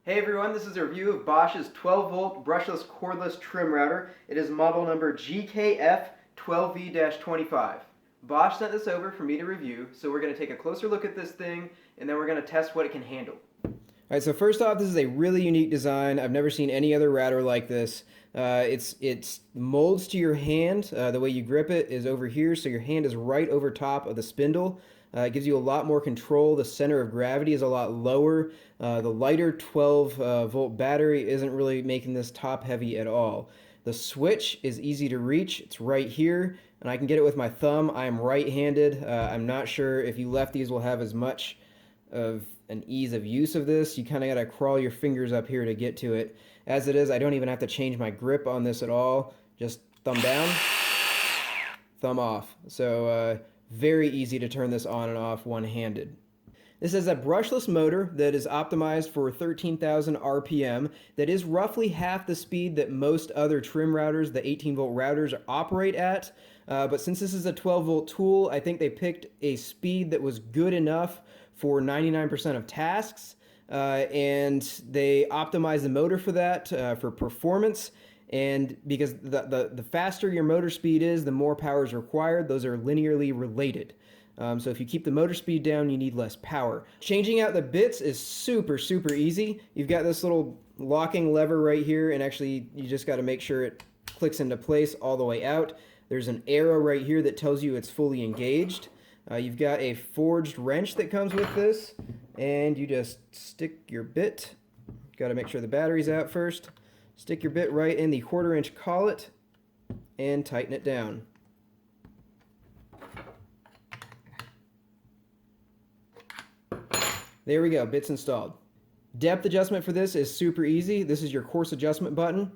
Hey everyone, this is a review of Bosch's 12-volt brushless cordless trim router. It is model number GKF12V-25. Bosch sent this over for me to review, so we're going to take a closer look at this thing, and then we're going to test what it can handle. Alright, so first off, this is a really unique design. I've never seen any other router like this. It's molds to your hand. The way you grip it is over here, so your hand is right over top of the spindle. It gives you a lot more control. The center of gravity is a lot lower. The lighter 12-volt battery isn't really making this top heavy at all. The switch is easy to reach. It's right here, and I can get it with my thumb. I am right-handed. I'm not sure if you lefties will have as much of an ease of use of this. You kind of got to crawl your fingers up here to get to it. As it is, I don't even have to change my grip on this at all. Just thumb down, thumb off. So very easy to turn this on and off one-handed. This is a brushless motor that is optimized for 13,000 RPM. That is roughly half the speed that most other trim routers, the 18-volt routers, operate at. But since this is a 12-volt tool, I think they picked a speed that was good enough for 99% of tasks. And they optimize the motor for that, for performance. And because the faster your motor speed is, the more power is required. Those are linearly related. So if you keep the motor speed down, you need less power. Changing out the bits is super easy. You've got this little locking lever right here, and actually you just got to make sure it clicks into place all the way out. There's an arrow right here that tells you it's fully engaged. You've got a forged wrench that comes with this, and you just stick your bit. Got to make sure the battery's out first. Stick your bit right in the 1/4-inch collet and tighten it down. There we go, bit's installed. Depth adjustment for this is super easy. This is your coarse adjustment button.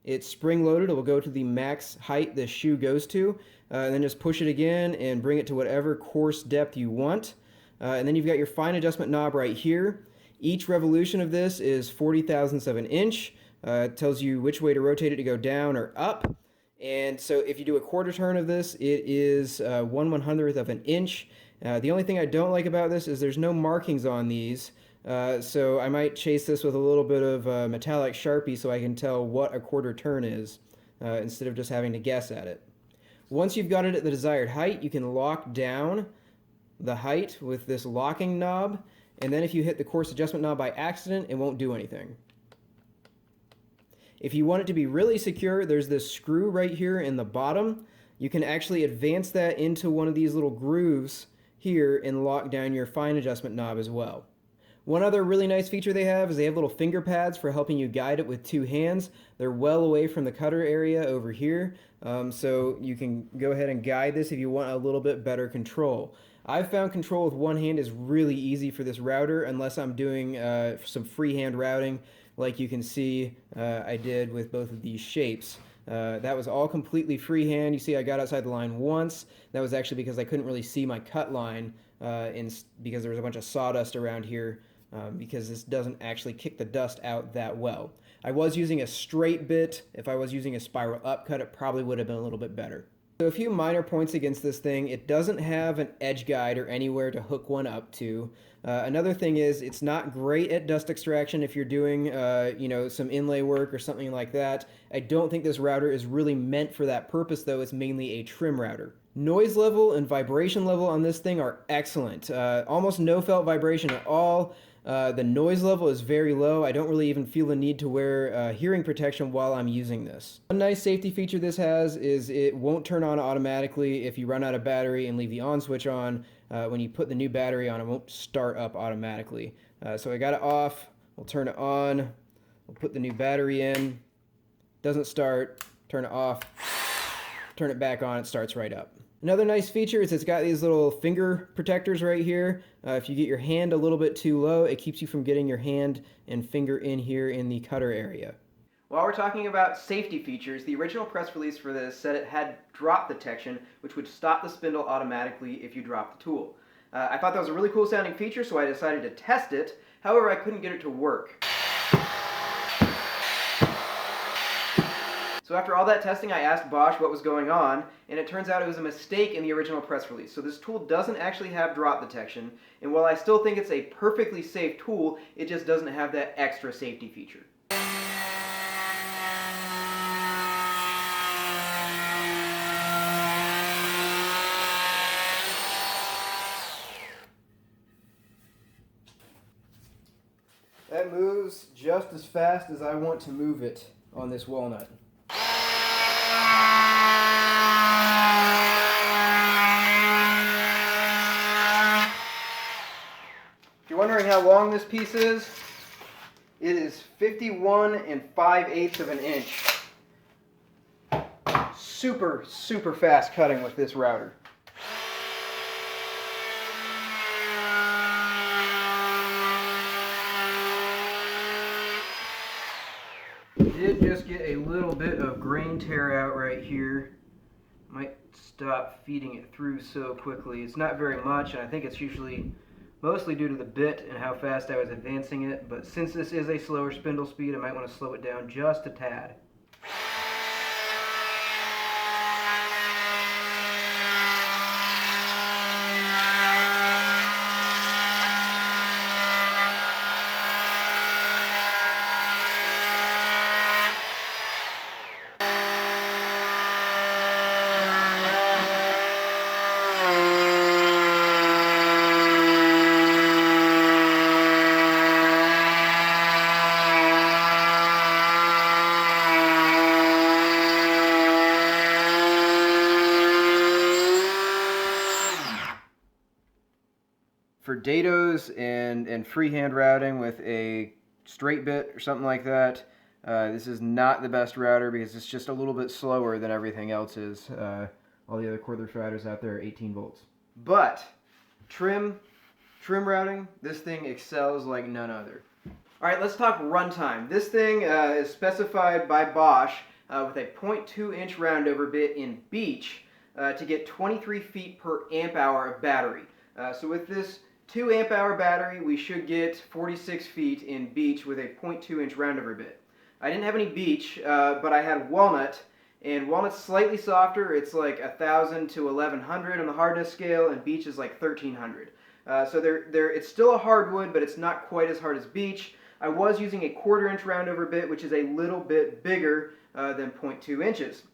It's spring-loaded. It will go to the max height the shoe goes to. And then just push it again and bring it to whatever coarse depth you want. And then you've got your fine adjustment knob right here. Each revolution of this is 40,000ths of an inch. It tells you which way to rotate it to go down or up. And so if you do a quarter turn of this, it is 1/100th of an inch. The only thing I don't like about this is there's no markings on these. So I might chase this with a little bit of metallic Sharpie so I can tell what a quarter turn is instead of just having to guess at it. Once you've got it at the desired height, you can lock down the height with this locking knob, and then if you hit the coarse adjustment knob by accident, it won't do anything. If you want it to be really secure, there's this screw right here in the bottom. You can actually advance that into one of these little grooves here and lock down your fine adjustment knob as well. One other really nice feature they have is they have little finger pads for helping you guide it with two hands. They're well away from the cutter area over here, so you can go ahead and guide this if you want a little bit better control. I've found control with one hand is really easy for this router unless I'm doing some freehand routing like you can see I did with both of these shapes. That was all completely freehand. You see I got outside the line once. That was actually because I couldn't really see my cut line because there was a bunch of sawdust around here because this doesn't actually kick the dust out that well. I was using a straight bit. If I was using a spiral upcut, it probably would have been a little bit better. So a few minor points against this thing. It doesn't have an edge guide or anywhere to hook one up to. Another thing is it's not great at dust extraction if you're doing some inlay work or something like that. I don't think this router is really meant for that purpose though. It's mainly a trim router. Noise level and vibration level on this thing are excellent. Almost no felt vibration at all. The noise level is very low. I don't really even feel the need to wear hearing protection while I'm using this. One nice safety feature this has is it won't turn on automatically if you run out of battery and leave the on switch on. When you put the new battery on, it won't start up automatically. So I got it off. We'll turn it on. We'll put the new battery in. Doesn't start. Turn it off. Turn it back on. It starts right up. Another nice feature is it's got these little finger protectors right here. If you get your hand a little bit too low, it keeps you from getting your hand and finger in here in the cutter area. While we're talking about safety features, the original press release for this said it had drop detection, which would stop the spindle automatically if you drop the tool. I thought that was a really cool sounding feature, so I decided to test it. However, I couldn't get it to work. So after all that testing, I asked Bosch what was going on, and it turns out it was a mistake in the original press release. So this tool doesn't actually have drop detection, and while I still think it's a perfectly safe tool, it just doesn't have that extra safety feature. That moves just as fast as I want to move it on this walnut. If you're wondering how long this piece is, it is 51 5/8 of an inch. Super, super fast cutting with this router. Did just get a little bit of grain tear out right here. Might stop feeding it through so quickly. It's not very much, and I think it's usually mostly due to the bit and how fast I was advancing it, but since this is a slower spindle speed, I might want to slow it down just a tad. For dados and freehand routing with a straight bit or something like that, this is not the best router because it's just a little bit slower than everything else is. All the other cordless routers out there are 18 volts. But trim routing, this thing excels like none other. All right, let's talk runtime. This thing is specified by Bosch with a 0.2 inch roundover bit in Beech to get 23 feet per amp hour of battery. So with this 2 amp hour battery, we should get 46 feet in Beech with a 0.2 inch roundover bit. I didn't have any Beech, but I had walnut, and walnut's slightly softer. It's like 1,000 to 1,100 on the hardness scale, and Beech is like 1,300. So it's still a hardwood, but it's not quite as hard as Beech. I was using a 1/4 inch roundover bit, which is a little bit bigger than 0.2 inches.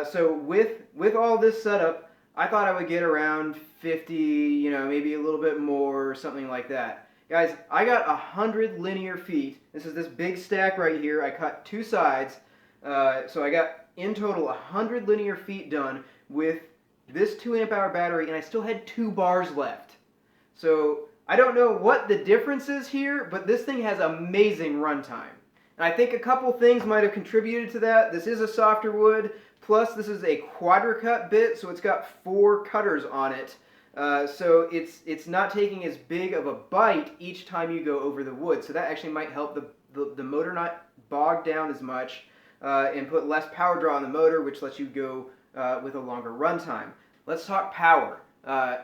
So with all this setup, I thought I would get around 50, maybe a little bit more, or something like that. Guys, I got 100 linear feet. This is this big stack right here. I cut 2 sides, so I got in total 100 linear feet done with this 2 amp hour battery, and I still had 2 bars left. So I don't know what the difference is here, but this thing has amazing runtime. And I think a couple things might have contributed to that. This is a softer wood. Plus, this is a quadra-cut bit, so it's got 4 cutters on it. So it's not taking as big of a bite each time you go over the wood. So that actually might help the motor not bog down as much and put less power draw on the motor, which lets you go with a longer runtime. Let's talk power.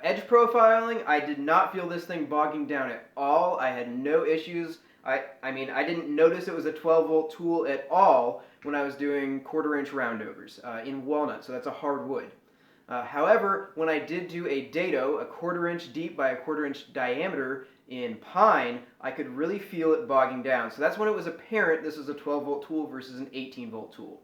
Edge profiling, I did not feel this thing bogging down at all. I had no issues. I mean, I didn't notice it was a 12-volt tool at all when I was doing 1/4 inch roundovers in walnut, so that's a hard wood. However, when I did do a dado, a 1/4 inch deep by a 1/4 inch diameter in pine, I could really feel it bogging down. So that's when it was apparent this was a 12-volt tool versus an 18-volt tool.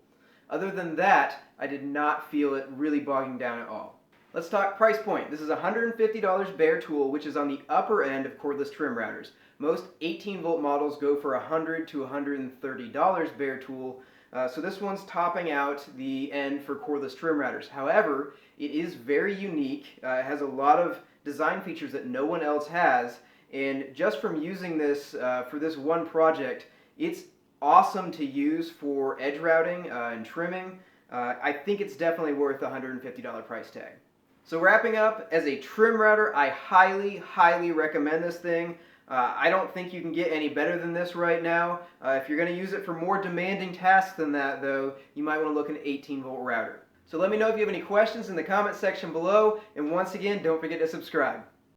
Other than that, I did not feel it really bogging down at all. Let's talk price point. This is a $150 bare tool, which is on the upper end of cordless trim routers. Most 18-volt models go for $100 to $130 bare tool, so this one's topping out the end for cordless trim routers. However, it is very unique. It has a lot of design features that no one else has, and just from using this for this one project, it's awesome to use for edge routing and trimming. I think it's definitely worth the $150 price tag. So wrapping up, as a trim router, I highly, highly recommend this thing. I don't think you can get any better than this right now. If you're going to use it for more demanding tasks than that, though, you might want to look at an 18-volt router. So let me know if you have any questions in the comment section below, and once again, don't forget to subscribe.